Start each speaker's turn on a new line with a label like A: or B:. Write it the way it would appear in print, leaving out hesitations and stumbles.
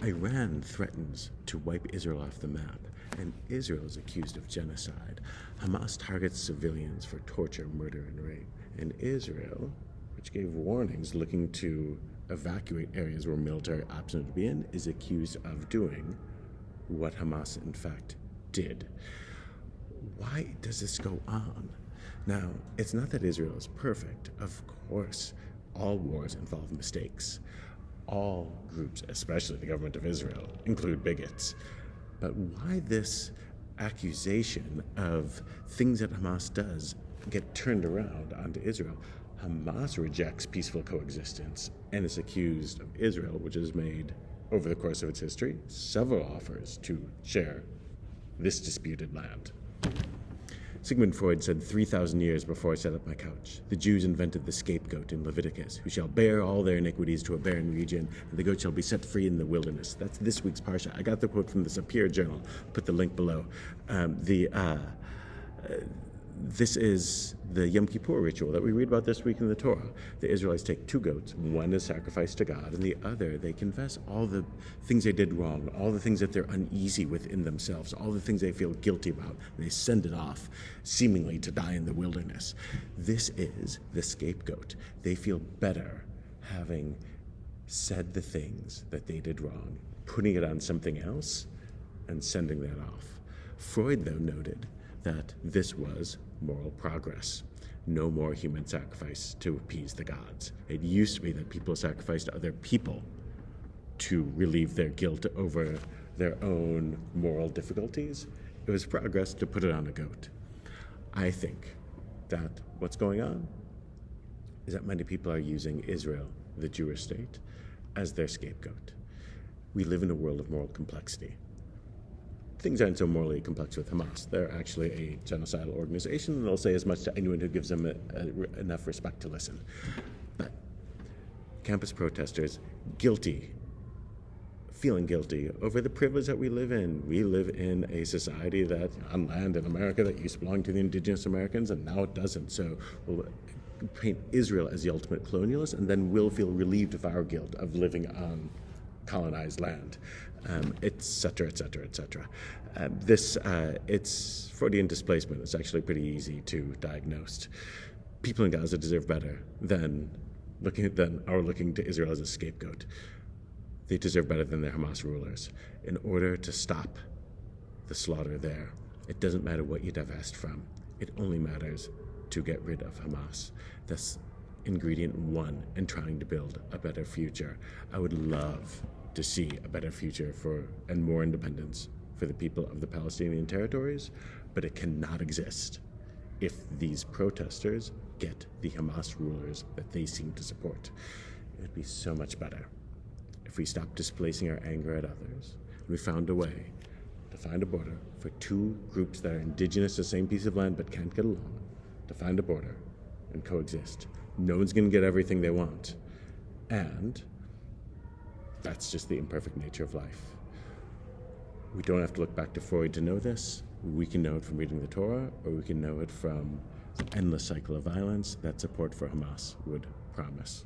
A: Iran threatens to wipe Israel off the map, and Israel is accused of genocide. Hamas targets civilians for torture, murder, and rape. And Israel, which gave warnings looking to evacuate areas where military options would be in, is accused of doing what Hamas, in fact, did. Why does this go on? Now, it's not that Israel is perfect. Of course, all wars involve mistakes. All groups, especially the government of Israel, include bigots. But why this accusation of things that Hamas does get turned around onto Israel? Hamas rejects peaceful coexistence and is accused of Israel, which has made, over the course of its history, several offers to share this disputed land. Sigmund Freud said 3,000 years before I set up my couch, the Jews invented the scapegoat in Leviticus, who shall bear all their iniquities to a barren region, and the goat shall be set free in the wilderness. That's this week's Parsha. I got the quote from the Sapir Journal. Put the link below. This is the Yom Kippur ritual that we read about this week in the Torah. The Israelites take two goats. One is sacrificed to God, and the other, they confess all the things they did wrong, all the things that they're uneasy with in themselves, all the things they feel guilty about. And they send it off, seemingly to die in the wilderness. This is the scapegoat. They feel better having said the things that they did wrong, putting it on something else, and sending that off. Freud, though, noted that this was moral progress. No more human sacrifice to appease the gods. It used to be that people sacrificed other people to relieve their guilt over their own moral difficulties. It was progress to put it on a goat. I think that what's going on is that many people are using Israel, the Jewish state, as their scapegoat. We live in a world of moral complexity. Things aren't so morally complex with Hamas. They're actually a genocidal organization, and they'll say as much to anyone who gives them enough respect to listen. But campus protesters, feeling guilty over the privilege that we live in. We live in a society that, on land in America that used to belong to the indigenous Americans, and now it doesn't. So we'll paint Israel as the ultimate colonialist, and then we'll feel relieved of our guilt of living on colonized land, et cetera, et cetera, et cetera. It's Freudian displacement. It's actually pretty easy to diagnose. People in Gaza deserve better than looking to Israel as a scapegoat. They deserve better than their Hamas rulers. In order to stop the slaughter there, it doesn't matter what you divest from. It only matters to get rid of Hamas. That's ingredient one in trying to build a better future. I would love to see a better future and more independence for the people of the Palestinian territories, but it cannot exist if these protesters get the Hamas rulers that they seem to support. It would be so much better if we stopped displacing our anger at others and we found a way to find a border for two groups that are indigenous to the same piece of land but can't get along, to find a border and coexist. No one's going to get everything they want, and that's just the imperfect nature of life. We don't have to look back to Freud to know this. We can know it from reading the Torah, or we can know it from the endless cycle of violence that support for Hamas would promise.